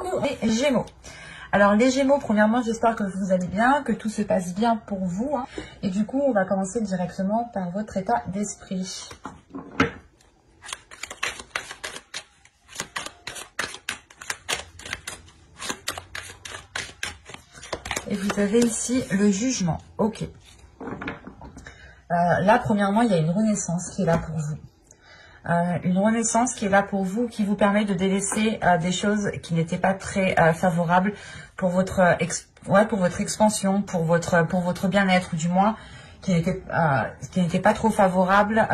coup, les Gémeaux. Alors les Gémeaux, premièrement, j'espère que vous allez bien, que tout se passe bien pour vous. Hein. Et du coup, on va commencer directement par votre état d'esprit. Et vous avez ici le jugement. Ok. Là, premièrement, il y a une renaissance qui est là pour vous. Une renaissance qui est là pour vous, qui vous permet de délaisser des choses qui n'étaient pas très favorables pour votre, pour votre expansion, pour votre bien-être, ou du moins qui n'était pas trop favorable.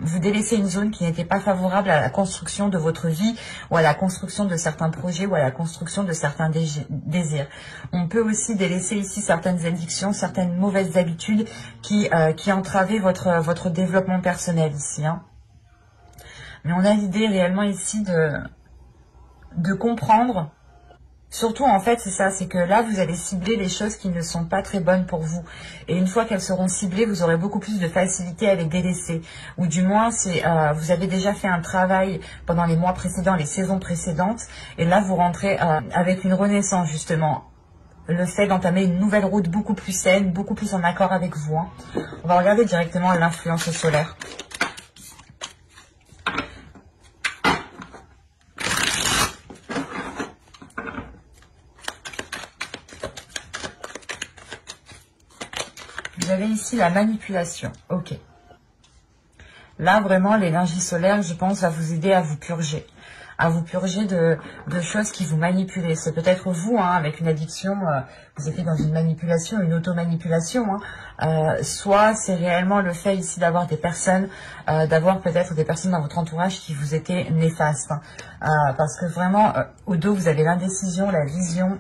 Vous délaissez une zone qui n'était pas favorable à la construction de votre vie ou à la construction de certains projets ou à la construction de certains désirs. On peut aussi délaisser ici certaines addictions, certaines mauvaises habitudes qui entravaient votre développement personnel ici. Hein. Mais on a l'idée réellement ici de comprendre. Surtout, en fait, c'est ça, c'est que là, vous allez cibler les choses qui ne sont pas très bonnes pour vous. Et une fois qu'elles seront ciblées, vous aurez beaucoup plus de facilité à les délaisser. Ou du moins, vous avez déjà fait un travail pendant les mois précédents, les saisons précédentes. Et là, vous rentrez avec une renaissance, justement. Le fait d'entamer une nouvelle route beaucoup plus saine, beaucoup plus en accord avec vous. Hein. On va regarder directement l'influence solaire. Vous avez ici la manipulation. Ok. Là, vraiment, l'énergie solaire, je pense, va vous aider à vous purger. À vous purger de choses qui vous manipulent. C'est peut-être vous, hein, avec une addiction, vous êtes dans une manipulation, une auto-manipulation. Hein. Soit c'est réellement le fait ici d'avoir des personnes, d'avoir peut-être des personnes dans votre entourage qui vous étaient néfastes. Hein. Parce que vraiment, au dos, vous avez l'indécision, la vision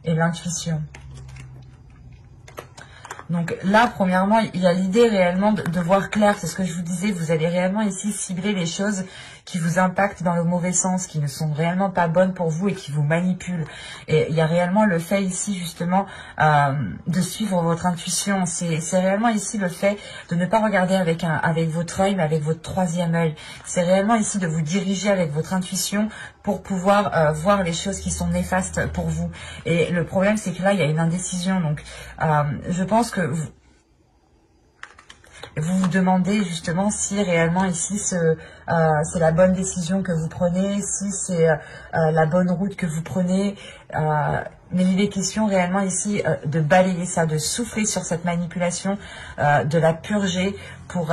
et l'intuition. Donc là, premièrement, il y a l'idée réellement de voir clair. C'est ce que je vous disais. Vous allez réellement ici cibler les choses qui vous impactent dans le mauvais sens, qui ne sont réellement pas bonnes pour vous et qui vous manipulent. Et il y a réellement le fait ici, justement, de suivre votre intuition. C'est réellement ici le fait de ne pas regarder avec votre œil, mais avec votre troisième œil. C'est réellement ici de vous diriger avec votre intuition pour pouvoir voir les choses qui sont néfastes pour vous. Et le problème, c'est que là, il y a une indécision. Donc, je pense que vous vous demandez justement si réellement ici c'est la bonne décision que vous prenez, si c'est la bonne route que vous prenez. Mais il est question réellement ici de balayer ça, de souffler sur cette manipulation, de la purger pour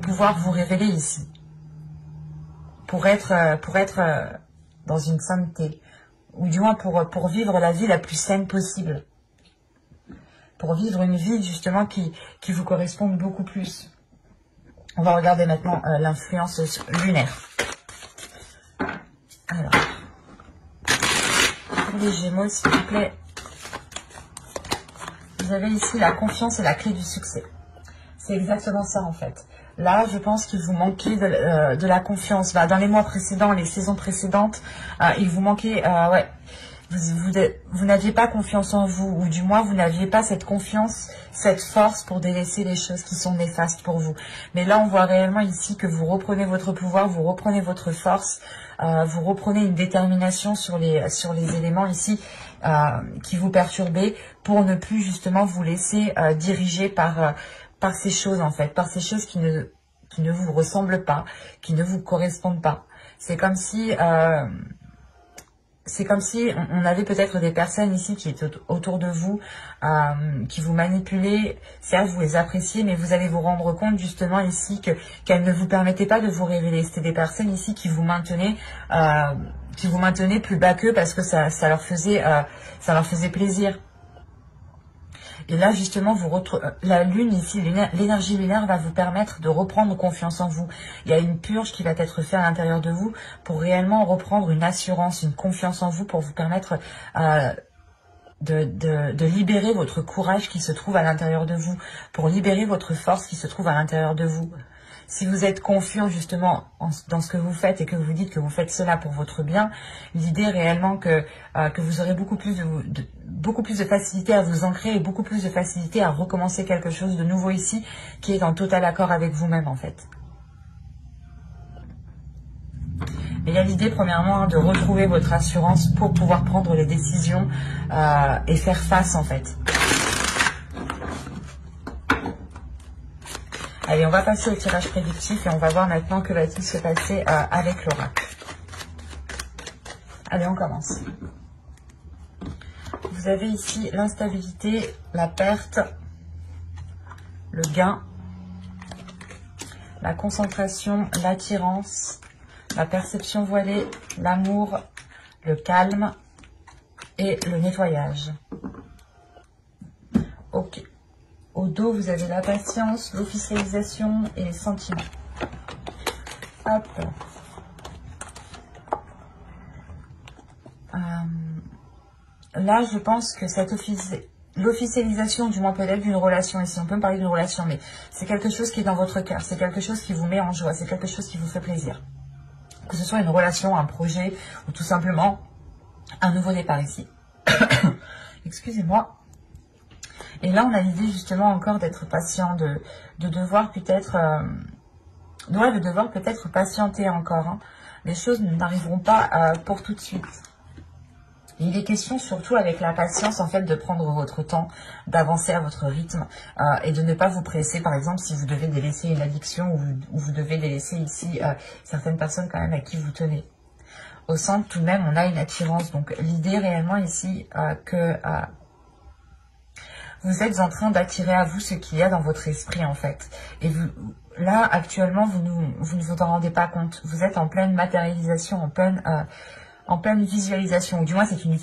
pouvoir vous révéler ici. Pour être dans une sainteté. Ou du moins pour vivre la vie la plus saine possible. Pour vivre une vie justement qui vous corresponde beaucoup plus. On va regarder maintenant l'influence lunaire. Alors, pour les Gémeaux, s'il vous plaît, vous avez ici la confiance et la clé du succès. C'est exactement ça en fait. Là, je pense qu'il vous manquait de la confiance. Dans les mois précédents, les saisons précédentes, il vous manquait... ouais. Vous n'aviez pas confiance en vous, ou du moins vous n'aviez pas cette confiance, cette force pour délaisser les choses qui sont néfastes pour vous. Mais là, on voit réellement ici que vous reprenez votre pouvoir, vous reprenez votre force, vous reprenez une détermination sur les éléments ici qui vous perturbaient pour ne plus justement vous laisser diriger par ces choses en fait, par ces choses qui ne vous ressemblent pas, qui ne vous correspondent pas. C'est comme si on avait peut-être des personnes ici qui étaient autour de vous, qui vous manipulaient. Certes, vous les appréciez, mais vous allez vous rendre compte justement ici qu'elles ne vous permettaient pas de vous révéler. C'était des personnes ici qui vous maintenaient plus bas qu'eux parce que ça leur faisait plaisir. Et là, justement, la lune ici, l'énergie lunaire va vous permettre de reprendre confiance en vous. Il y a une purge qui va être faite à l'intérieur de vous pour réellement reprendre une assurance, une confiance en vous pour vous permettre de libérer votre courage qui se trouve à l'intérieur de vous, pour libérer votre force qui se trouve à l'intérieur de vous. Si vous êtes confiant justement dans ce que vous faites et que vous dites que vous faites cela pour votre bien, l'idée réellement que vous aurez beaucoup plus de facilité à vous ancrer et beaucoup plus de facilité à recommencer quelque chose de nouveau ici qui est en total accord avec vous-même en fait. Mais il y a l'idée, premièrement, de retrouver votre assurance pour pouvoir prendre les décisions et faire face, en fait. Allez, on va passer au tirage prédictif et on va voir maintenant que va-t-il se passer avec l'oracle. Allez, on commence. Vous avez ici l'instabilité, la perte, le gain, la concentration, l'attirance, la perception voilée, l'amour, le calme et le nettoyage. Ok. Au dos, vous avez la patience, l'officialisation et les sentiments. Hop. Là, je pense que cette l'officialisation, du moins peut-être d'une relation, ici on peut me parler d'une relation, mais c'est quelque chose qui est dans votre cœur, c'est quelque chose qui vous met en joie, c'est quelque chose qui vous fait plaisir. Que ce soit une relation, un projet, ou tout simplement un nouveau départ ici. Excusez-moi. Et là, on a l'idée justement encore d'être patient, de devoir peut-être... de devoir peut-être patienter encore. Hein. Les choses n'arriveront pas pour tout de suite. Il est question surtout avec la patience en fait de prendre votre temps, d'avancer à votre rythme et de ne pas vous presser. Par exemple, si vous devez délaisser une addiction ou vous devez délaisser ici certaines personnes quand même à qui vous tenez. Au centre, tout de même, on a une attirance. Donc l'idée réellement ici que vous êtes en train d'attirer à vous ce qu'il y a dans votre esprit en fait. Et vous, là, actuellement, vous ne vous en rendez pas compte. Vous êtes en pleine matérialisation, en pleine visualisation, ou du moins c'est une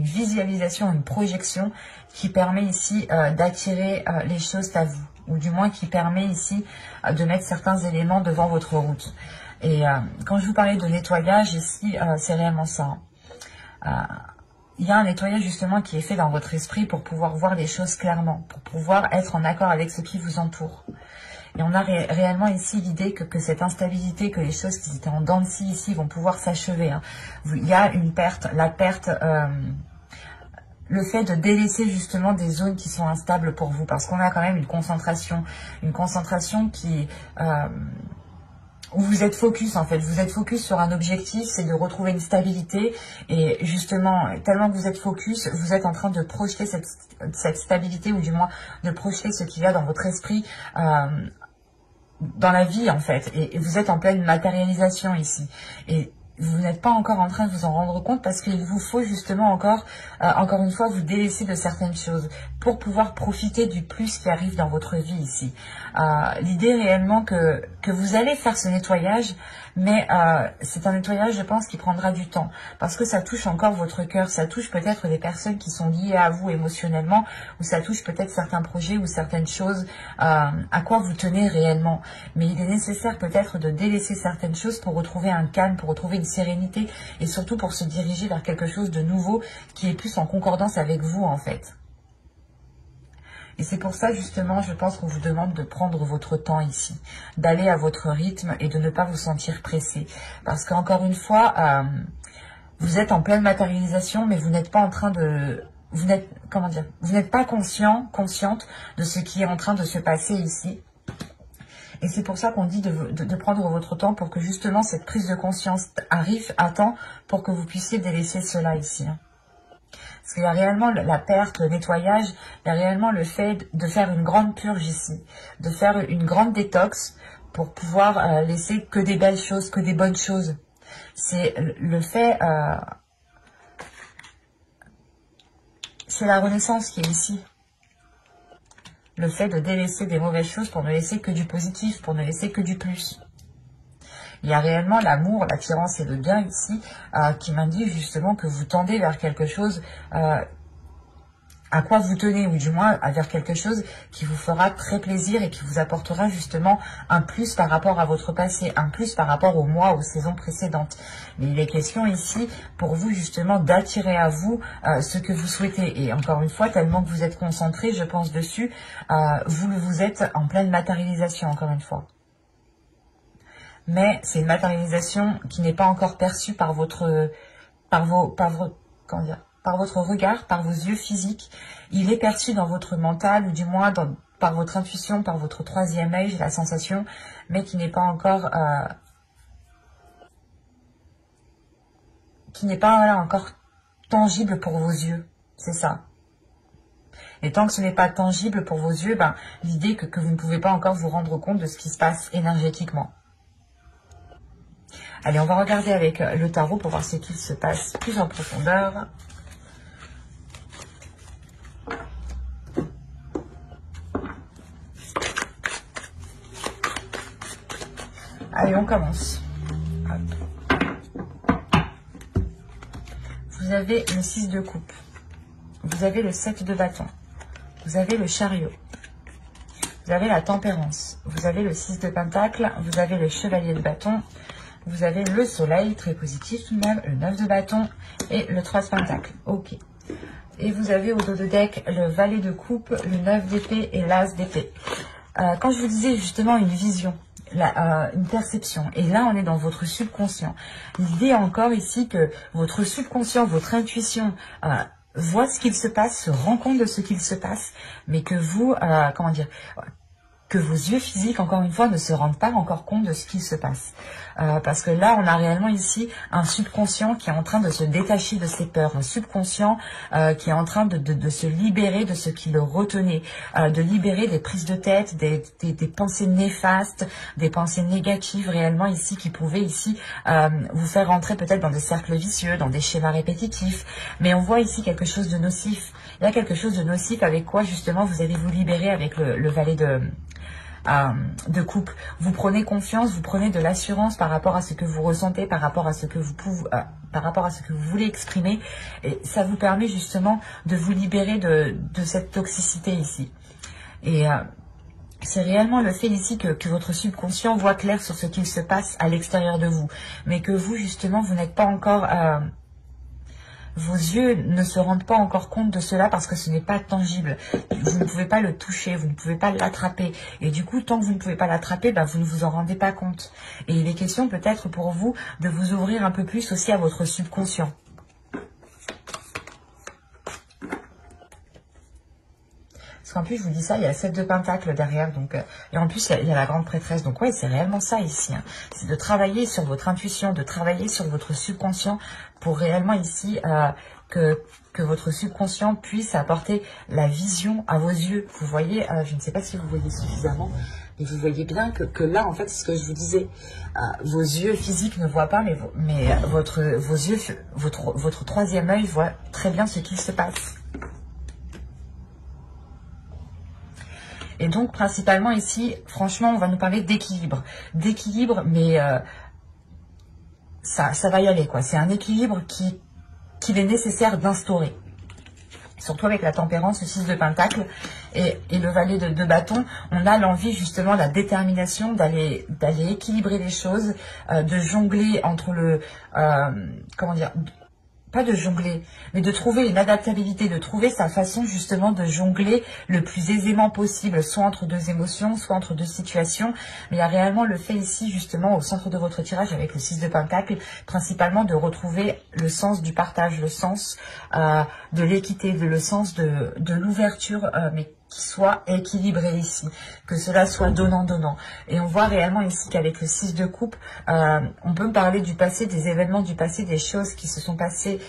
visualisation, une projection qui permet ici d'attirer les choses à vous, ou du moins qui permet ici de mettre certains éléments devant votre route. Et quand je vous parlais de nettoyage ici, c'est réellement ça. Il y a un nettoyage justement qui est fait dans votre esprit pour pouvoir voir les choses clairement, pour pouvoir être en accord avec ce qui vous entoure. Et on a réellement ici l'idée que cette instabilité, que les choses qui étaient en dents de scie ici vont pouvoir s'achever. Hein. Il y a une perte, la perte, le fait de délaisser justement des zones qui sont instables pour vous, parce qu'on a quand même une concentration qui... où vous êtes focus en fait, vous êtes focus sur un objectif, c'est de retrouver une stabilité et justement, tellement que vous êtes focus, vous êtes en train de projeter cette stabilité ou du moins de projeter ce qu'il y a dans votre esprit dans la vie en fait et vous êtes en pleine matérialisation ici et vous n'êtes pas encore en train de vous en rendre compte parce qu'il vous faut justement encore une fois vous délaisser de certaines choses pour pouvoir profiter du plus qui arrive dans votre vie ici. L'idée réellement que vous allez faire ce nettoyage, mais c'est un nettoyage je pense qui prendra du temps parce que ça touche encore votre cœur, ça touche peut-être des personnes qui sont liées à vous émotionnellement ou ça touche peut-être certains projets ou certaines choses à quoi vous tenez réellement. Mais il est nécessaire peut-être de délaisser certaines choses pour retrouver un calme, pour retrouver une sérénité et surtout pour se diriger vers quelque chose de nouveau qui est plus en concordance avec vous en fait. Et c'est pour ça justement, je pense qu'on vous demande de prendre votre temps ici, d'aller à votre rythme et de ne pas vous sentir pressé. Parce qu'encore une fois, vous êtes en pleine matérialisation, mais vous n'êtes pas en train de... Vous n'êtes pas consciente de ce qui est en train de se passer ici. Et c'est pour ça qu'on dit de prendre votre temps pour que justement cette prise de conscience arrive à temps pour que vous puissiez délaisser cela ici. Parce qu'il y a réellement la perte, le nettoyage, il y a réellement le fait de faire une grande purge ici, de faire une grande détox pour pouvoir laisser que des belles choses, que des bonnes choses. C'est le fait, c'est la renaissance qui est ici. Le fait de délaisser des mauvaises choses pour ne laisser que du positif, pour ne laisser que du plus. Il y a réellement l'amour, l'attirance et le bien ici qui m'indique justement que vous tendez vers quelque chose à quoi vous tenez, ou du moins vers quelque chose qui vous fera très plaisir et qui vous apportera justement un plus par rapport à votre passé, un plus par rapport aux mois, aux saisons précédentes. Mais il est question ici pour vous justement d'attirer à vous ce que vous souhaitez. Et encore une fois, tellement que vous êtes concentré, je pense dessus, vous êtes en pleine matérialisation encore une fois. Mais c'est une matérialisation qui n'est pas encore perçue par votre regard, par vos yeux physiques. Il est perçu dans votre mental, ou du moins par votre intuition, par votre troisième œil, j'ai la sensation, mais qui n'est pas encore qui n'est pas voilà, encore tangible pour vos yeux. C'est ça. Et tant que ce n'est pas tangible pour vos yeux, ben, l'idée que vous ne pouvez pas encore vous rendre compte de ce qui se passe énergétiquement. Allez, on va regarder avec le tarot pour voir ce qu'il se passe plus en profondeur. Allez, on commence. Hop. Vous avez le 6 de coupe. Vous avez le 7 de bâton. Vous avez le chariot. Vous avez la tempérance. Vous avez le 6 de pentacle. Vous avez le chevalier de bâton. Vous avez le soleil, très positif tout de même, le 9 de bâton et le 3 de pentacle. Ok. Et vous avez au dos de deck le valet de coupe, le 9 d'épée et l'as d'épée. Quand je vous disais justement une vision, une perception, et là on est dans votre subconscient. L'idée encore ici que votre subconscient, votre intuition voit ce qu'il se passe, se rend compte de ce qu'il se passe, mais que vous, comment dire, que vos yeux physiques, encore une fois, ne se rendent pas encore compte de ce qui se passe. Parce que là, on a réellement ici un subconscient qui est en train de se détacher de ses peurs, un subconscient qui est en train de se libérer de ce qui le retenait, de libérer des prises de tête, des pensées néfastes, des pensées négatives réellement ici qui pouvaient ici vous faire rentrer peut-être dans des cercles vicieux, dans des schémas répétitifs. Mais on voit ici quelque chose de nocif. Il y a quelque chose de nocif avec quoi justement vous allez vous libérer avec le valet de coupe. Vous prenez confiance, vous prenez de l'assurance par rapport à ce que vous ressentez, par rapport à ce que vous pouvez, par rapport à ce que vous voulez exprimer, et ça vous permet justement de vous libérer de cette toxicité ici. Et c'est réellement le fait ici que votre subconscient voit clair sur ce qu'il se passe à l'extérieur de vous, mais que vous justement vous n'êtes pas encore vos yeux ne se rendent pas encore compte de cela parce que ce n'est pas tangible. Vous ne pouvez pas le toucher, vous ne pouvez pas l'attraper. Et du coup, tant que vous ne pouvez pas l'attraper, ben, vous ne vous en rendez pas compte. Et il est question peut-être pour vous de vous ouvrir un peu plus aussi à votre subconscient. Parce qu'en plus, je vous dis ça, il y a 7 de pentacle derrière. Donc, et en plus, il y a la grande prêtresse. Donc, ouais, c'est réellement ça ici. Hein. C'est de travailler sur votre intuition, de travailler sur votre subconscient pour réellement ici que votre subconscient puisse apporter la vision à vos yeux. Vous voyez, je ne sais pas si vous voyez suffisamment, mais vous voyez bien que là, en fait, c'est ce que je vous disais. Vos yeux physiques ne voient pas, mais votre troisième œil voit très bien ce qui se passe. Et donc, principalement ici, franchement, on va nous parler d'équilibre. D'équilibre, mais ça va y aller, quoi. C'est un équilibre qu'il est nécessaire d'instaurer. Surtout avec la tempérance, le 6 de pentacle et le valet de bâton, on a l'envie, justement, la détermination d'aller équilibrer les choses, de jongler entre le... comment dire, pas de jongler, mais de trouver une adaptabilité, de trouver sa façon justement de jongler le plus aisément possible, soit entre deux émotions, soit entre deux situations. Mais il y a réellement le fait ici, justement, au centre de votre tirage, avec le 6 de pentacle, principalement de retrouver le sens du partage, le sens de l'équité, le sens de l'ouverture, mais qui soit équilibré ici, que cela soit donnant-donnant. Et on voit réellement ici qu'avec le 6 de coupe, on peut parler du passé, des événements du passé, des choses qui se sont passées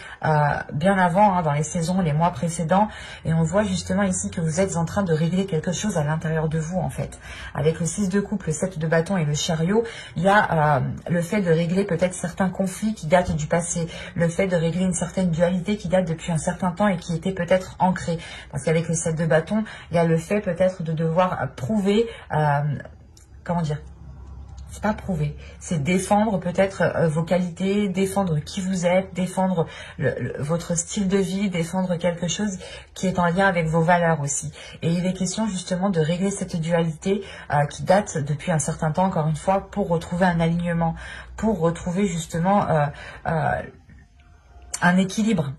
bien avant, hein, dans les saisons, les mois précédents. Et on voit justement ici que vous êtes en train de régler quelque chose à l'intérieur de vous, en fait. Avec le 6 de coupe, le 7 de bâton et le chariot, il y a le fait de régler peut-être certains conflits qui datent du passé, le fait de régler une certaine dualité qui date depuis un certain temps et qui était peut-être ancrée. Parce qu'avec le 7 de bâton, il y a le fait peut-être de devoir prouver, comment dire, c'est pas prouver, c'est défendre peut-être vos qualités, défendre qui vous êtes, défendre votre style de vie, défendre quelque chose qui est en lien avec vos valeurs aussi. Et il est question justement de régler cette dualité qui date depuis un certain temps, encore une fois, pour retrouver un alignement, pour retrouver justement un équilibre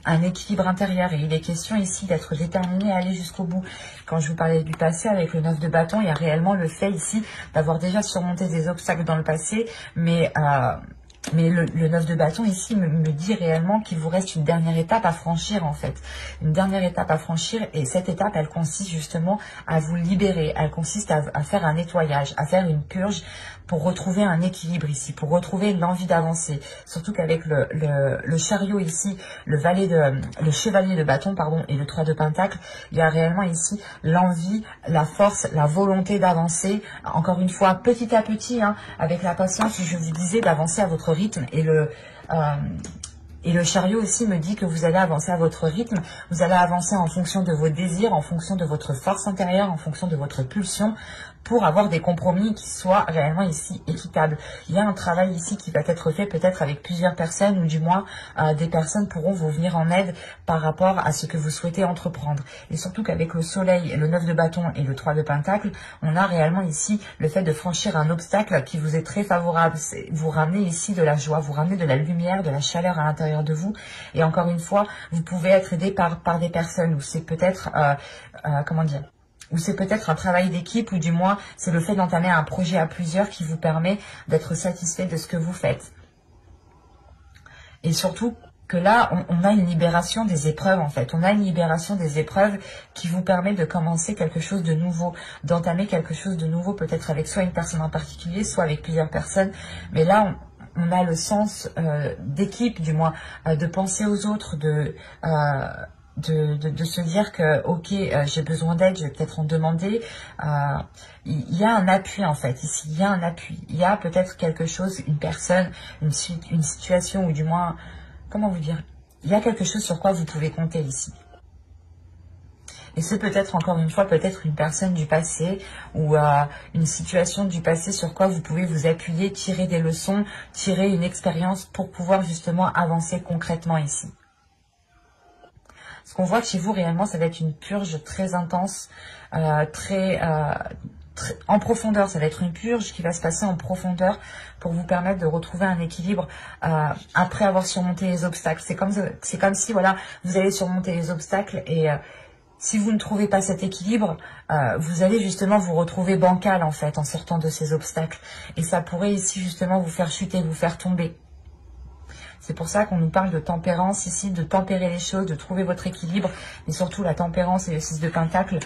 intérieur. Et il est question ici d'être déterminé à aller jusqu'au bout. Quand je vous parlais du passé avec le 9 de bâton, il y a réellement le fait ici d'avoir déjà surmonté des obstacles dans le passé, mais le 9 de bâton ici me dit réellement qu'il vous reste une dernière étape à franchir, en fait. Une dernière étape à franchir, et cette étape, elle consiste justement à vous libérer. Elle consiste à faire un nettoyage, à faire une purge pour retrouver un équilibre ici, pour retrouver l'envie d'avancer. Surtout qu'avec le chariot ici, le chevalier de bâton, pardon, et le 3 de pentacle, il y a réellement ici l'envie, la force, la volonté d'avancer, encore une fois, petit à petit, hein, avec la patience, je vous disais, d'avancer à votre rythme. Et le chariot aussi me dit que vous allez avancer à votre rythme, vous allez avancer en fonction de vos désirs, en fonction de votre force intérieure, en fonction de votre pulsion, pour avoir des compromis qui soient réellement ici équitables. Il y a un travail ici qui va être fait peut-être avec plusieurs personnes, ou du moins des personnes pourront vous venir en aide par rapport à ce que vous souhaitez entreprendre. Et surtout qu'avec le soleil, le 9 de bâton et le 3 de pentacle, on a réellement ici le fait de franchir un obstacle qui vous est très favorable. Vous ramenez ici de la joie, vous ramenez de la lumière, de la chaleur à l'intérieur de vous. Et encore une fois, vous pouvez être aidé par des personnes, ou c'est peut-être, comment dire, ou c'est peut-être un travail d'équipe, ou du moins c'est le fait d'entamer un projet à plusieurs qui vous permet d'être satisfait de ce que vous faites. Et surtout que là, on a une libération des épreuves en fait. On a une libération des épreuves qui vous permet de commencer quelque chose de nouveau, d'entamer quelque chose de nouveau, peut-être avec soit une personne en particulier, soit avec plusieurs personnes. Mais là, on a le sens d'équipe, du moins, de penser aux autres, de se dire que ok, j'ai besoin d'aide, je vais peut-être en demander. Il y a un appui en fait ici, il y a un appui, il y a peut-être quelque chose, une personne, une situation, ou du moins, comment vous dire, il y a quelque chose sur quoi vous pouvez compter ici. Et c'est peut-être, encore une fois, peut-être une personne du passé, ou une situation du passé sur quoi vous pouvez vous appuyer, tirer des leçons, tirer une expérience pour pouvoir justement avancer concrètement ici. Ce qu'on voit chez vous réellement, ça va être une purge très intense, très en profondeur. Ça va être une purge qui va se passer en profondeur pour vous permettre de retrouver un équilibre après avoir surmonté les obstacles. C'est comme si voilà, vous allez surmonter les obstacles et si vous ne trouvez pas cet équilibre, vous allez justement vous retrouver bancal en fait en sortant de ces obstacles. Et ça pourrait ici justement vous faire chuter, vous faire tomber. C'est pour ça qu'on nous parle de tempérance ici, de tempérer les choses, de trouver votre équilibre. Et surtout la tempérance et le 6 de pentacle,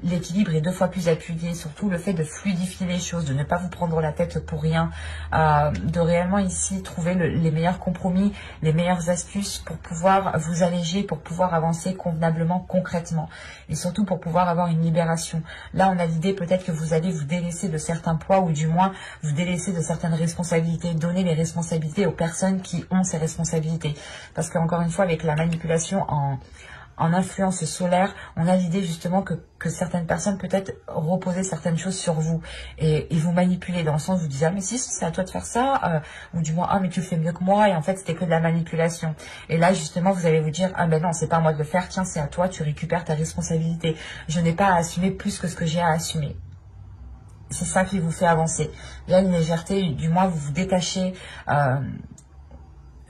l'équilibre est 2 fois plus appuyé. Surtout le fait de fluidifier les choses, de ne pas vous prendre la tête pour rien. De réellement ici trouver les meilleurs compromis, les meilleures astuces pour pouvoir vous alléger, pour pouvoir avancer convenablement, concrètement. Et surtout pour pouvoir avoir une libération. Là on a l'idée peut-être que vous allez vous délaisser de certains poids, ou du moins vous délaisser de certaines responsabilités. Donner les responsabilités aux personnes qui ont ces responsabilités, parce qu'encore une fois avec la manipulation en influence solaire, on a l'idée justement que certaines personnes peut-être reposer certaines choses sur vous et vous manipuler, dans le sens où vous dites ah mais si c'est à toi de faire ça, ou du moins ah mais tu le fais mieux que moi, et en fait c'était que de la manipulation. Et là justement vous allez vous dire ah ben non, c'est pas à moi de le faire, tiens c'est à toi, tu récupères ta responsabilité, je n'ai pas à assumer plus que ce que j'ai à assumer. C'est ça qui vous fait avancer. Il y a une légèreté, du moins vous vous détachez,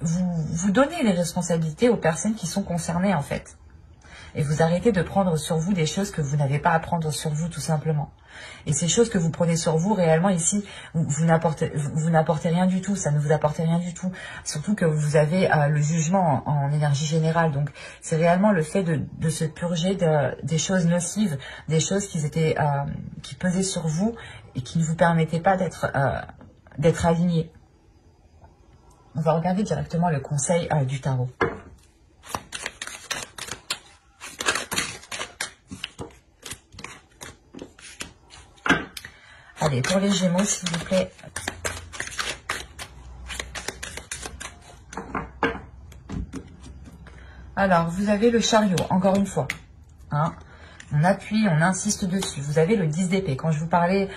vous donnez les responsabilités aux personnes qui sont concernées en fait. Et vous arrêtez de prendre sur vous des choses que vous n'avez pas à prendre sur vous tout simplement. Et ces choses que vous prenez sur vous réellement ici, vous n'apportez rien du tout, ça ne vous apporte rien du tout. Surtout que vous avez le jugement en énergie générale. Donc c'est réellement le fait de se purger des choses nocives, des choses qui pesaient sur vous et qui ne vous permettaient pas d'être alignés. On va regarder directement le conseil du tarot. Allez, pour les Gémeaux, s'il vous plaît. Alors, vous avez le chariot, encore une fois. Hein, on appuie, on insiste dessus. Vous avez le 10 d'épée. Quand je vous parlais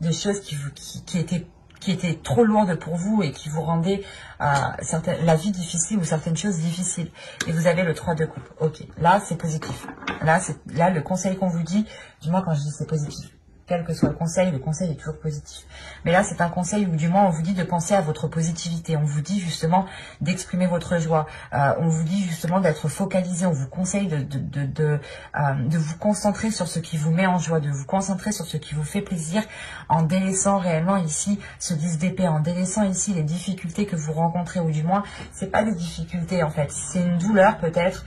des choses qui étaient trop lourdes pour vous et qui vous rendaient la vie difficile ou certaines choses difficiles. Et vous avez le 3 de coupe. Ok, là c'est positif. Là, le conseil qu'on vous dit, du moins quand je dis c'est positif, quel que soit le conseil est toujours positif. Mais là, c'est un conseil où du moins on vous dit de penser à votre positivité. On vous dit justement d'exprimer votre joie. On vous dit justement d'être focalisé. On vous conseille de vous concentrer sur ce qui vous met en joie, de vous concentrer sur ce qui vous fait plaisir, en délaissant réellement ici ce 10 d'épée, en délaissant ici les difficultés que vous rencontrez, ou du moins, c'est pas des difficultés en fait, c'est une douleur peut-être.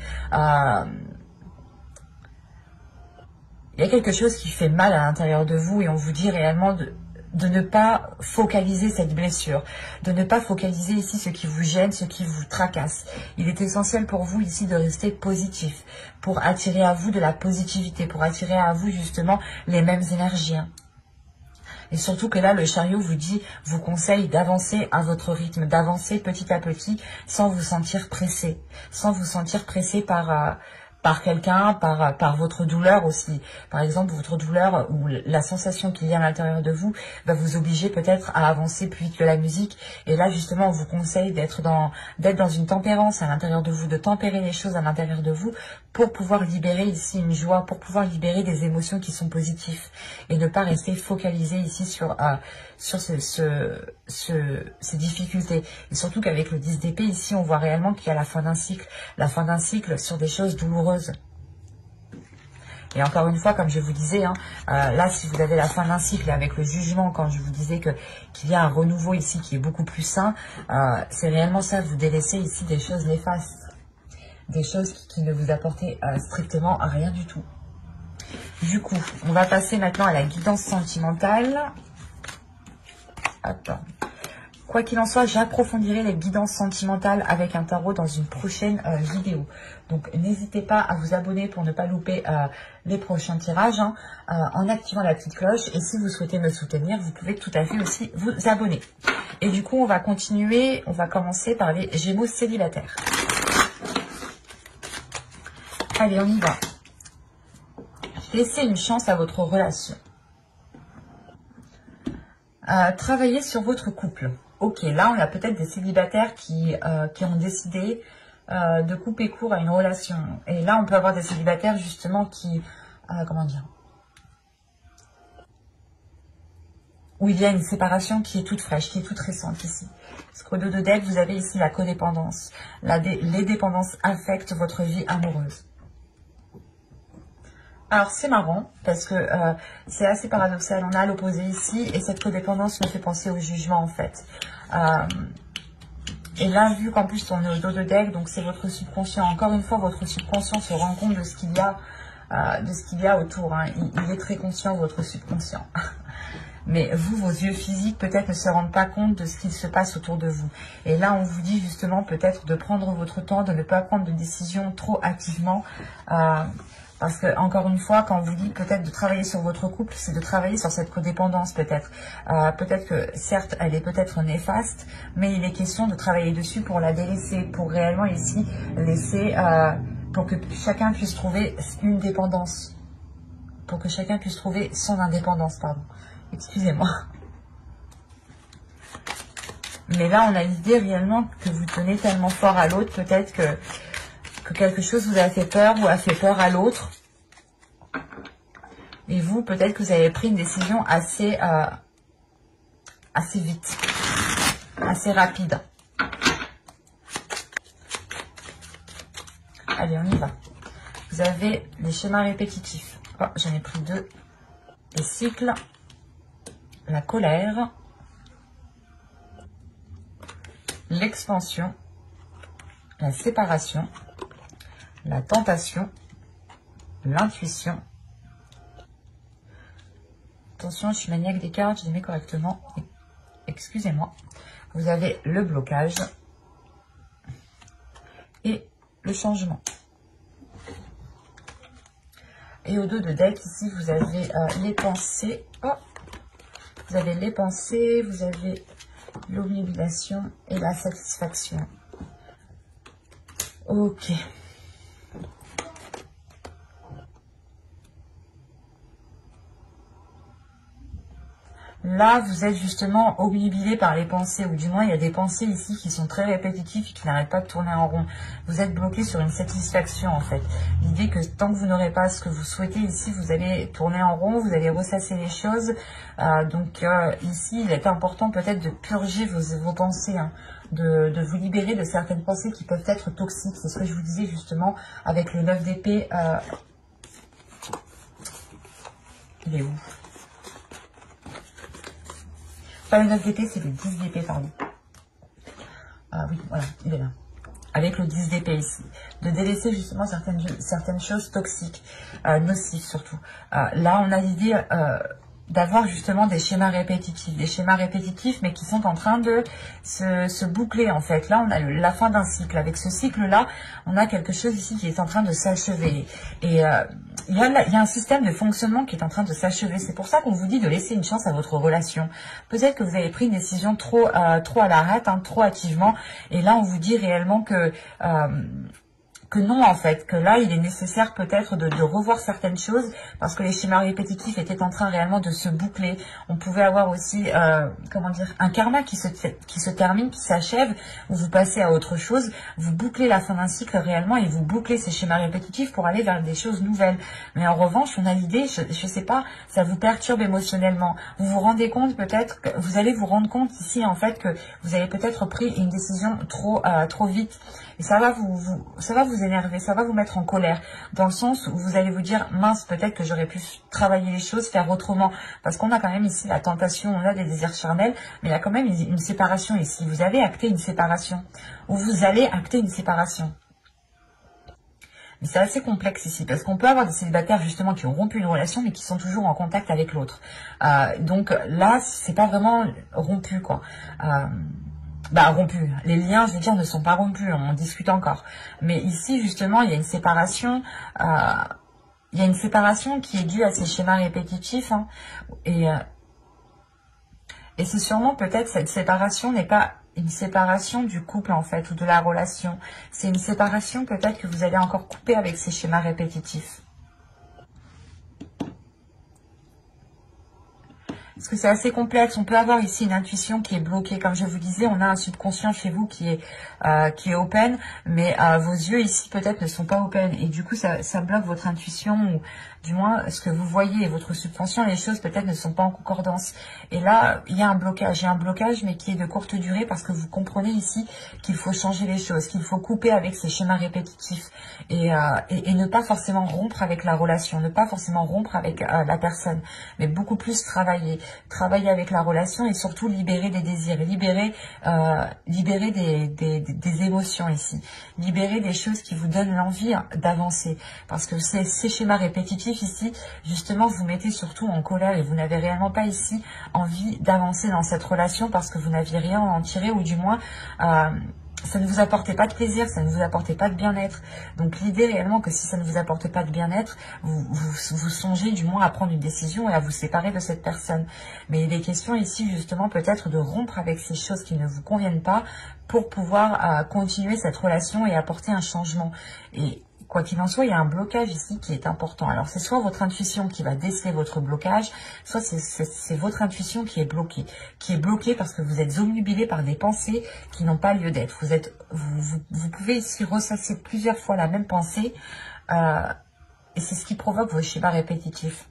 Il y a quelque chose qui fait mal à l'intérieur de vous et on vous dit réellement de ne pas focaliser cette blessure, de ne pas focaliser ici ce qui vous gêne, ce qui vous tracasse. Il est essentiel pour vous ici de rester positif, pour attirer à vous de la positivité, pour attirer à vous justement les mêmes énergies. Hein. Et surtout que là, le chariot vous conseille d'avancer à votre rythme, d'avancer petit à petit sans vous sentir pressé, par quelqu'un, par votre douleur aussi. Par exemple, votre douleur ou la sensation qu'il y a à l'intérieur de vous va vous obliger peut-être à avancer plus vite que la musique. Et là, justement, on vous conseille d'être dans une tempérance à l'intérieur de vous, de tempérer les choses à l'intérieur de vous pour pouvoir libérer ici une joie, pour pouvoir libérer des émotions qui sont positives et ne pas rester focalisé ici sur ces difficultés. Et surtout qu'avec le 10 d'épée, ici, on voit réellement qu'il y a la fin d'un cycle sur des choses douloureuses. Et encore une fois, comme je vous disais, hein, là, si vous avez la fin d'un cycle avec le jugement, quand je vous disais qu'il y a un renouveau ici qui est beaucoup plus sain, c'est réellement ça, vous délaissez ici des choses néfastes, des choses qui ne vous apportaient strictement rien du tout. Du coup, on va passer maintenant à la guidance sentimentale. Attends. Quoi qu'il en soit, j'approfondirai les guidances sentimentales avec un tarot dans une prochaine vidéo. Donc, n'hésitez pas à vous abonner pour ne pas louper les prochains tirages hein, en activant la petite cloche. Et si vous souhaitez me soutenir, vous pouvez tout à fait aussi vous abonner. Et du coup, on va commencer par les Gémeaux célibataires. Allez, on y va. Laissez une chance à votre relation. Travaillez sur votre couple. Ok, là, on a peut-être des célibataires qui ont décidé de couper court à une relation. Et là, on peut avoir des célibataires, justement, qui... comment dire, où il y a une séparation qui est toute fraîche, qui est toute récente ici. Parce qu'au dos de deck, vous avez ici la codépendance. Les dépendances affectent votre vie amoureuse. Alors, c'est marrant, parce que c'est assez paradoxal. On a l'opposé ici, et cette codépendance me fait penser au jugement, en fait. Et là, vu qu'en plus, on est au dos de deck, donc c'est votre subconscient. Encore une fois, votre subconscient se rend compte de ce qu'il y a autour. Hein. Il est très conscient, votre subconscient. Mais vous, vos yeux physiques, peut-être ne se rendent pas compte de ce qu'il se passe autour de vous. Et là, on vous dit justement peut-être de prendre votre temps, de ne pas prendre de décision trop hâtivement. Parce que, encore une fois, quand on vous dit peut-être de travailler sur votre couple, c'est de travailler sur cette codépendance peut-être. Peut-être que, certes, elle est peut-être néfaste, mais il est question de travailler dessus pour la délaisser, pour réellement ici laisser, pour que chacun puisse trouver une dépendance. Pour que chacun puisse trouver son indépendance, pardon. Excusez-moi. Mais là, on a l'idée réellement que vous tenez tellement fort à l'autre, peut-être que quelque chose vous a fait peur ou a fait peur à l'autre. Et vous, peut-être que vous avez pris une décision assez vite, assez rapide. Allez, on y va. Vous avez les schémas répétitifs. Oh, j'en ai pris deux. Les cycles, la colère, l'expansion, la séparation, la tentation, l'intuition. Attention, je suis maniaque des cartes, je les mets correctement. Excusez-moi. Vous avez le blocage et le changement. Et au dos de deck, ici, vous avez les pensées. Oh, vous avez les pensées, vous avez l'obnubilation et la satisfaction. Ok. Là, vous êtes justement obnubilé par les pensées, ou du moins, il y a des pensées ici qui sont très répétitives et qui n'arrêtent pas de tourner en rond. Vous êtes bloqué sur une satisfaction, en fait. L'idée que tant que vous n'aurez pas ce que vous souhaitez ici, vous allez tourner en rond, vous allez ressasser les choses. Ici, il est important peut-être de purger vos pensées, hein, de vous libérer de certaines pensées qui peuvent être toxiques. C'est ce que je vous disais justement avec le 9 d'épée. Il est où ? Pas le 9 d'épée, c'est le 10 d'épée, pardon. Oui, voilà, il est là. Avec le 10 d'épée ici. De délaisser justement certaines choses toxiques, nocives surtout. Là, on a l'idée d'avoir justement des schémas répétitifs, mais qui sont en train de se boucler en fait. Là, on a la fin d'un cycle. Avec ce cycle-là, on a quelque chose ici qui est en train de s'achever. Et il y a un système de fonctionnement qui est en train de s'achever. C'est pour ça qu'on vous dit de laisser une chance à votre relation. Peut-être que vous avez pris une décision trop à la hâte, hein, trop hâtivement. Et là, on vous dit réellement que non en fait, que là il est nécessaire peut-être de revoir certaines choses parce que les schémas répétitifs étaient en train réellement de se boucler. On pouvait avoir aussi, comment dire, un karma qui se termine, qui s'achève, où vous passez à autre chose, vous bouclez la fin d'un cycle réellement et vous bouclez ces schémas répétitifs pour aller vers des choses nouvelles. Mais en revanche, on a l'idée, je sais pas, ça vous perturbe émotionnellement. Vous vous rendez compte peut-être, vous allez vous rendre compte ici en fait que vous avez peut-être pris une décision trop vite. Et ça va vous énerver, ça va vous mettre en colère, dans le sens où vous allez vous dire, mince, peut-être que j'aurais pu travailler les choses, faire autrement, parce qu'on a quand même ici la tentation, on a des désirs charnels, mais il y a quand même une séparation ici. Vous avez acté une séparation, ou vous allez acter une séparation. Mais c'est assez complexe ici, parce qu'on peut avoir des célibataires justement qui ont rompu une relation, mais qui sont toujours en contact avec l'autre. Donc là, c'est pas vraiment rompu, quoi. Rompu. Les liens, je veux dire, ne sont pas rompus, on en discute encore. Mais ici, justement, il y a une séparation, qui est due à ces schémas répétitifs, hein, et c'est sûrement peut-être cette séparation n'est pas une séparation du couple, en fait, ou de la relation. C'est une séparation peut-être que vous allez encore couper avec ces schémas répétitifs. Parce que c'est assez complexe. On peut avoir ici une intuition qui est bloquée. Comme je vous disais, on a un subconscient chez vous qui est open, mais vos yeux ici peut-être ne sont pas open. Et du coup, ça bloque votre intuition, ou du moins ce que vous voyez et votre subconscient, les choses peut-être ne sont pas en concordance. Et là, il y a un blocage. Il y a un blocage, mais qui est de courte durée, parce que vous comprenez ici qu'il faut changer les choses, qu'il faut couper avec ces schémas répétitifs et ne pas forcément rompre avec la relation, ne pas forcément rompre avec la personne, mais beaucoup plus travailler avec la relation et surtout libérer des désirs, libérer des émotions ici, libérer des choses qui vous donnent l'envie d'avancer, parce que ces schémas répétitifs ici, justement, vous mettez surtout en colère et vous n'avez réellement pas ici envie d'avancer dans cette relation parce que vous n'aviez rien à en tirer, ou du moins ça ne vous apportait pas de plaisir, ça ne vous apportait pas de bien-être. Donc l'idée réellement que si ça ne vous apporte pas de bien-être, vous songez du moins à prendre une décision et à vous séparer de cette personne. Mais il est question ici justement peut-être de rompre avec ces choses qui ne vous conviennent pas pour pouvoir continuer cette relation et apporter un changement. Et quoi qu'il en soit, il y a un blocage ici qui est important. Alors, c'est soit votre intuition qui va déceler votre blocage, soit c'est votre intuition qui est bloquée parce que vous êtes obnubilé par des pensées qui n'ont pas lieu d'être. Vous pouvez ici ressasser plusieurs fois la même pensée et c'est ce qui provoque vos schémas répétitifs.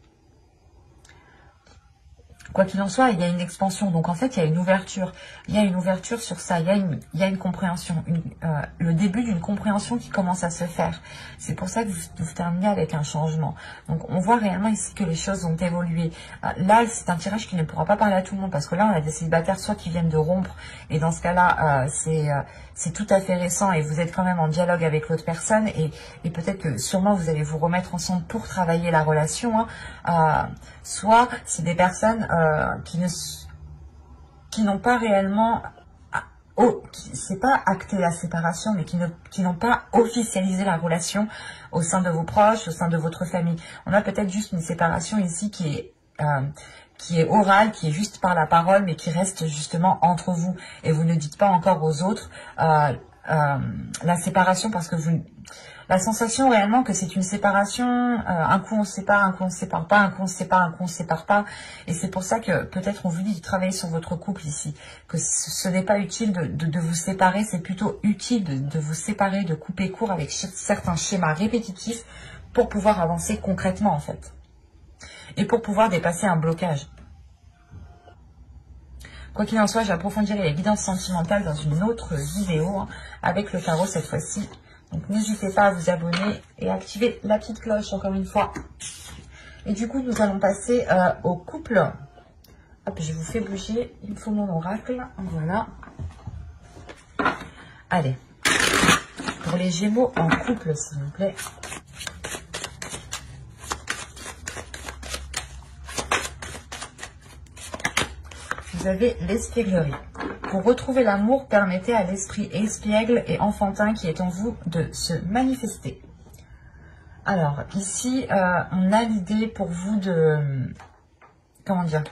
Quoi qu'il en soit, il y a une expansion. Donc, en fait, il y a une ouverture. Il y a une ouverture sur ça. Il y a une compréhension. Le début d'une compréhension qui commence à se faire. C'est pour ça que vous terminez avec un changement. Donc, on voit réellement ici que les choses ont évolué. Là, c'est un tirage qui ne pourra pas parler à tout le monde. Parce que là, on a des célibataires soit qui viennent de rompre. Et dans ce cas-là, c'est tout à fait récent. Et vous êtes quand même en dialogue avec l'autre personne. Et peut-être que sûrement, vous allez vous remettre ensemble pour travailler la relation. Soit, c'est des personnes qui n'ont pas réellement, c'est pas acté la séparation, mais qui n'ont pas officialisé la relation au sein de vos proches, au sein de votre famille. On a peut-être juste une séparation ici qui est orale, qui est juste par la parole, mais qui reste justement entre vous. Et vous ne dites pas encore aux autres la séparation parce que la sensation réellement que c'est une séparation, un coup on se sépare, un coup on se sépare pas, un coup on se sépare, un coup on se sépare pas. Et c'est pour ça que peut-être on vous dit de travailler sur votre couple ici, que ce n'est pas utile de vous séparer, c'est plutôt utile de vous séparer, de couper court avec certains schémas répétitifs pour pouvoir avancer concrètement en fait. Et pour pouvoir dépasser un blocage. Quoi qu'il en soit, j'approfondirai les guidances sentimentales dans une autre vidéo, avec le tarot cette fois-ci. Donc n'hésitez pas à vous abonner et activer la petite cloche encore une fois. Et du coup, nous allons passer au couple. Hop, je vous fais bouger. Il me faut mon oracle. Voilà. Allez. Pour les Gémeaux en couple, s'il vous plaît. vous avez l'espièglerie. Pour retrouver l'amour, permettez à l'esprit espiègle et enfantin qui est en vous de se manifester. Alors, ici, on a l'idée pour vous de... Comment dire,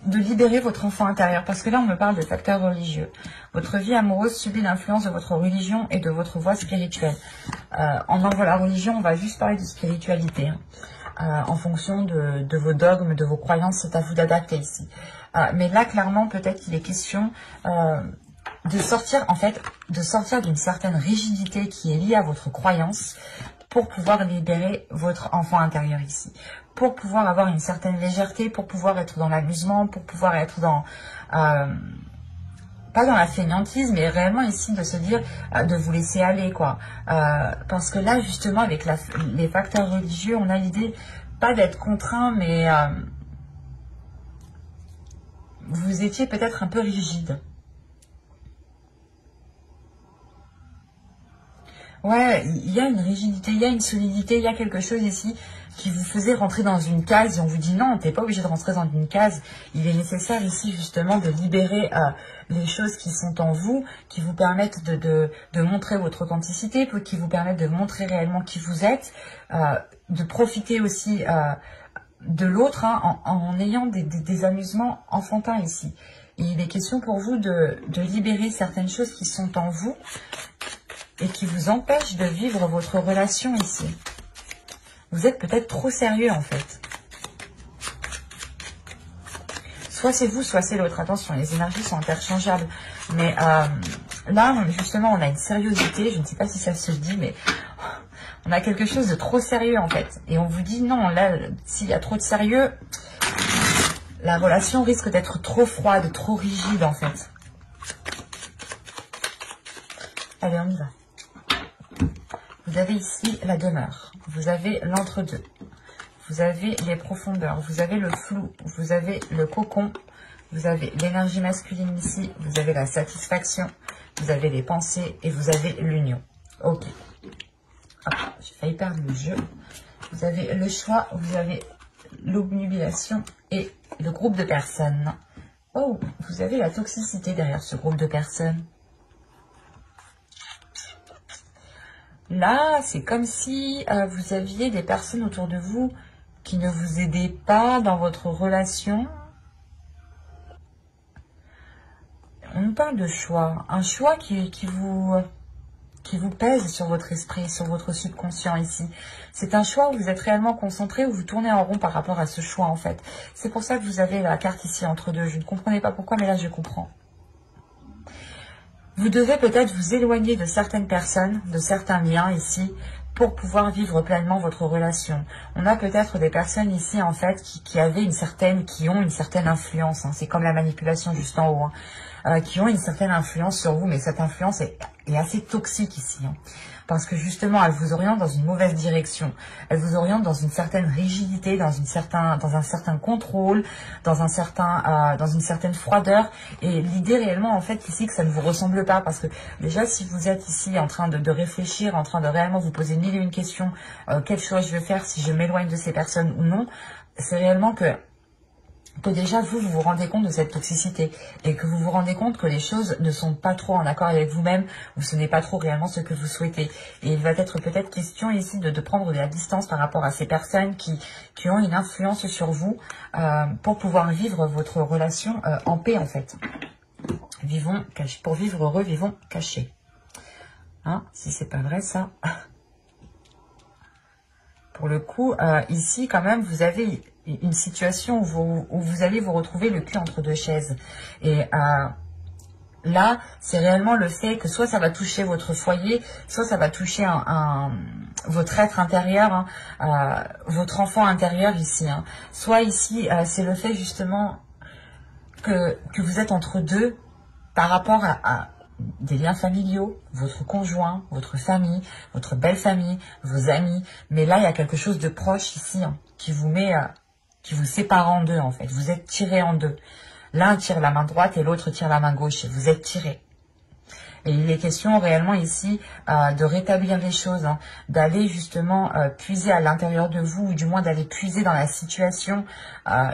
de libérer votre enfant intérieur. Parce que là, on me parle de facteurs religieux. Votre vie amoureuse subit l'influence de votre religion et de votre voie spirituelle. En envoie la religion, on va juste parler de spiritualité. En fonction de vos dogmes, de vos croyances, c'est à vous d'adapter ici. Mais là, clairement, peut-être qu'il est question de sortir, en fait, de sortir d'une certaine rigidité qui est liée à votre croyance pour pouvoir libérer votre enfant intérieur ici. Pour pouvoir avoir une certaine légèreté, pour pouvoir être dans l'amusement, pour pouvoir être dans... pas dans la fainéantise, mais réellement ici de se dire, de vous laisser aller, quoi. Parce que là, justement, avec les facteurs religieux, on a l'idée, pas d'être contraint, mais vous étiez peut-être un peu rigide. Ouais, il y a une rigidité, il y a une solidité, il y a quelque chose ici qui vous faisait rentrer dans une case et on vous dit non, t'es pas obligé de rentrer dans une case. Il est nécessaire ici justement de libérer les choses qui sont en vous, qui vous permettent de montrer votre authenticité, qui vous permettent de montrer réellement qui vous êtes, de profiter aussi de l'autre en ayant des amusements enfantins ici. Et il est question pour vous de libérer certaines choses qui sont en vous et qui vous empêchent de vivre votre relation ici. Vous êtes peut-être trop sérieux en fait. Soit c'est vous, soit c'est l'autre. Attention, les énergies sont interchangeables. Mais là, justement, on a une sériosité. Je ne sais pas si ça se dit, mais on a quelque chose de trop sérieux en fait. Et on vous dit non, là, s'il y a trop de sérieux, la relation risque d'être trop froide, trop rigide en fait. Allez, on y va. Vous avez ici la demeure, vous avez l'entre-deux, vous avez les profondeurs, vous avez le flou, vous avez le cocon, vous avez l'énergie masculine ici, vous avez la satisfaction, vous avez les pensées et vous avez l'union. Ok. J'ai failli perdre le jeu. Vous avez le choix, vous avez l'obnubilation et le groupe de personnes. Oh, vous avez la toxicité derrière ce groupe de personnes. Là, c'est comme si vous aviez des personnes autour de vous qui ne vous aidaient pas dans votre relation. On nous parle de choix. Un choix qui vous pèse sur votre esprit, sur votre subconscient ici. C'est un choix où vous êtes réellement concentré, où vous tournez en rond par rapport à ce choix en fait. C'est pour ça que vous avez la carte ici entre deux. Je ne comprenais pas pourquoi, mais là je comprends. Vous devez peut-être vous éloigner de certaines personnes, de certains liens ici, pour pouvoir vivre pleinement votre relation. On a peut-être des personnes ici, en fait, qui ont une certaine influence. Hein. C'est comme la manipulation juste en haut. Hein. Qui ont une certaine influence sur vous, mais cette influence est assez toxique ici. Hein. Parce que justement, elle vous oriente dans une mauvaise direction. Elle vous oriente dans une certaine rigidité, dans un certain contrôle, dans une certaine froideur. Et l'idée réellement, en fait, ici, que ça ne vous ressemble pas. Parce que déjà, si vous êtes ici en train de réfléchir, en train de réellement vous poser mille et une questions, quel choix je vais faire, si je m'éloigne de ces personnes ou non, c'est réellement que déjà vous vous rendez compte de cette toxicité et que vous vous rendez compte que les choses ne sont pas trop en accord avec vous-même ou ce n'est pas trop réellement ce que vous souhaitez. Et il va être peut-être question ici de prendre de la distance par rapport à ces personnes qui ont une influence sur vous pour pouvoir vivre votre relation en paix en fait. Pour vivre heureux, vivons cachés. Hein, si c'est pas vrai ça. Pour le coup, ici quand même vous avez une situation où vous allez vous retrouver le cul entre deux chaises. Et là, c'est réellement le fait que soit ça va toucher votre foyer, soit ça va toucher votre être intérieur, hein, votre enfant intérieur ici. Hein. Soit ici, c'est le fait justement que vous êtes entre deux par rapport à des liens familiaux, votre conjoint, votre famille, votre belle famille, vos amis. Mais là, il y a quelque chose de proche ici hein, qui vous sépare en deux en fait. Vous êtes tirés en deux. L'un tire la main droite et l'autre tire la main gauche et vous êtes tirés. Et il est question réellement ici de rétablir les choses, hein, d'aller justement puiser à l'intérieur de vous, ou du moins d'aller puiser dans la situation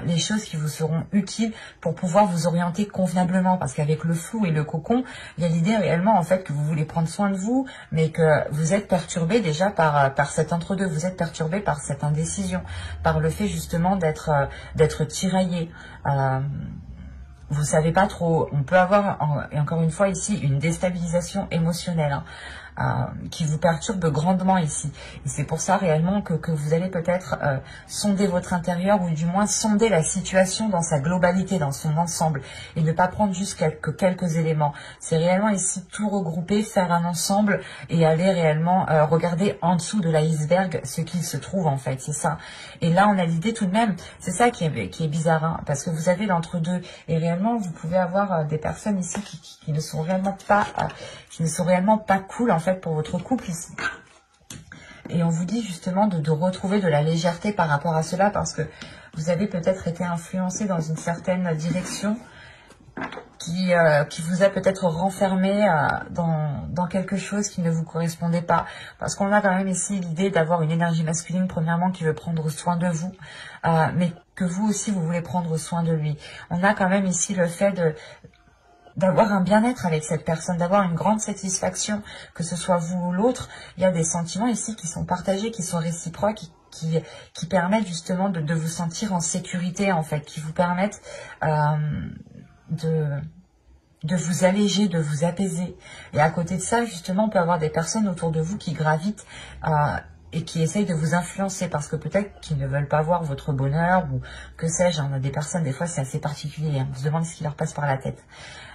les choses qui vous seront utiles pour pouvoir vous orienter convenablement. Parce qu'avec le flou et le cocon, il y a l'idée réellement en fait que vous voulez prendre soin de vous, mais que vous êtes perturbé déjà par cet entre-deux, vous êtes perturbé par cette indécision, par le fait justement d'être tiraillé. Vous savez pas trop, on peut avoir, et encore une fois ici, une déstabilisation émotionnelle, hein, qui vous perturbe grandement ici. Et c'est pour ça réellement que vous allez peut-être sonder votre intérieur, ou du moins sonder la situation dans sa globalité, dans son ensemble, et ne pas prendre juste quelques éléments. C'est réellement ici tout regrouper, faire un ensemble, et aller réellement regarder en dessous de l'iceberg ce qu'il se trouve en fait, c'est ça. Et là on a l'idée tout de même, c'est ça qui est bizarre, hein, parce que vous avez l'entre-deux, et réellement vous pouvez avoir des personnes ici qui ne sont réellement pas cool en fait pour votre couple ici. Et on vous dit justement de retrouver de la légèreté par rapport à cela, parce que vous avez peut-être été influencé dans une certaine direction qui vous a peut-être renfermé dans quelque chose qui ne vous correspondait pas. Parce qu'on a quand même ici l'idée d'avoir une énergie masculine, premièrement, qui veut prendre soin de vous, mais que vous aussi, vous voulez prendre soin de lui. On a quand même ici le fait d'avoir un bien-être avec cette personne, d'avoir une grande satisfaction, que ce soit vous ou l'autre. Il y a des sentiments ici qui sont partagés, qui sont réciproques, qui permettent justement de vous sentir en sécurité, en fait, qui vous permettent de vous alléger, de vous apaiser. Et à côté de ça, justement, on peut avoir des personnes autour de vous qui gravitent et qui essayent de vous influencer, parce que peut-être qu'ils ne veulent pas voir votre bonheur, ou que sais-je. On a des personnes, des fois, c'est assez particulier, hein. On se demande ce qui leur passe par la tête.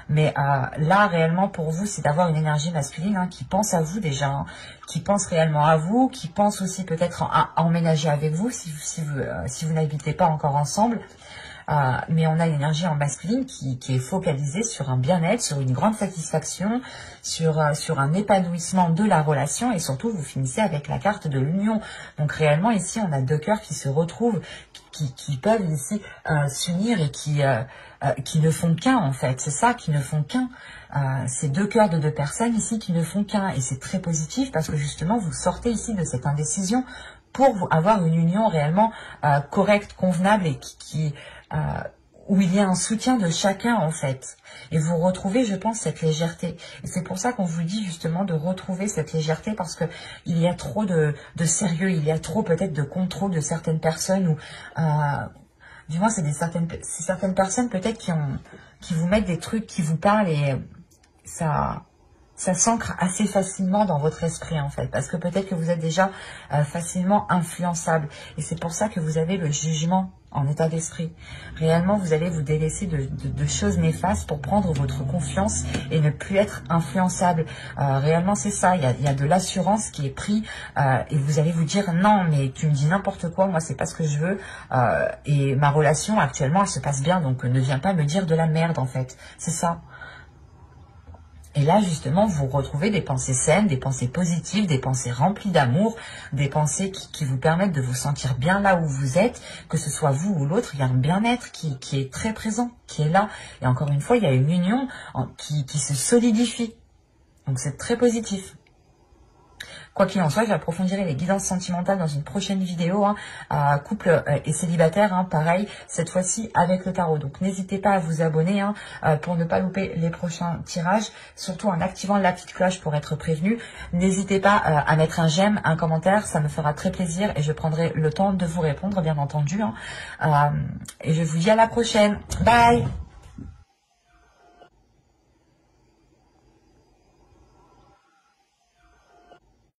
Mais là, réellement, pour vous, c'est d'avoir une énergie masculine, hein, qui pense à vous déjà, hein, qui pense réellement à vous, qui pense aussi peut-être à emménager avec vous, si vous n'habitez pas encore ensemble. Mais on a une énergie en masculine qui est focalisée sur un bien-être, sur une grande satisfaction, sur un épanouissement de la relation, et surtout vous finissez avec la carte de l'union. Donc réellement ici on a deux cœurs qui se retrouvent, qui peuvent ici s'unir, et qui ne font qu'un en fait, c'est ça, qui ne font qu'un. C'est deux cœurs de deux personnes ici qui ne font qu'un, et c'est très positif parce que justement vous sortez ici de cette indécision pour avoir une union réellement correcte, convenable, et où il y a un soutien de chacun en fait. Et vous retrouvez, je pense, cette légèreté. Et c'est pour ça qu'on vous dit justement de retrouver cette légèreté, parce que il y a trop de sérieux, il y a trop peut-être de contrôle de certaines personnes, ou du moins c'est certaines personnes peut-être qui vous mettent des trucs qui vous parlent, et ça s'ancre assez facilement dans votre esprit en fait, parce que peut-être que vous êtes déjà facilement influençable, et c'est pour ça que vous avez le jugement en état d'esprit. Réellement, vous allez vous délaisser de choses néfastes pour prendre votre confiance et ne plus être influençable. Réellement, c'est ça. Il y a de l'assurance qui est prise, et vous allez vous dire non, mais tu me dis n'importe quoi, moi c'est pas ce que je veux, et ma relation actuellement elle se passe bien, donc ne viens pas me dire de la merde en fait. C'est ça. Et là, justement, vous retrouvez des pensées saines, des pensées positives, des pensées remplies d'amour, des pensées qui vous permettent de vous sentir bien là où vous êtes, que ce soit vous ou l'autre. Il y a un bien-être qui est très présent, qui est là. Et encore une fois, il y a une union qui se solidifie. Donc, c'est très positif. Quoi qu'il en soit, j'approfondirai les guidances sentimentales dans une prochaine vidéo, hein, couple et célibataire, hein, pareil, cette fois-ci avec le tarot. Donc n'hésitez pas à vous abonner, hein, pour ne pas louper les prochains tirages, surtout en activant la petite cloche pour être prévenu. N'hésitez pas à mettre un j'aime, un commentaire, ça me fera très plaisir, et je prendrai le temps de vous répondre, bien entendu, hein. Et je vous dis à la prochaine. Bye!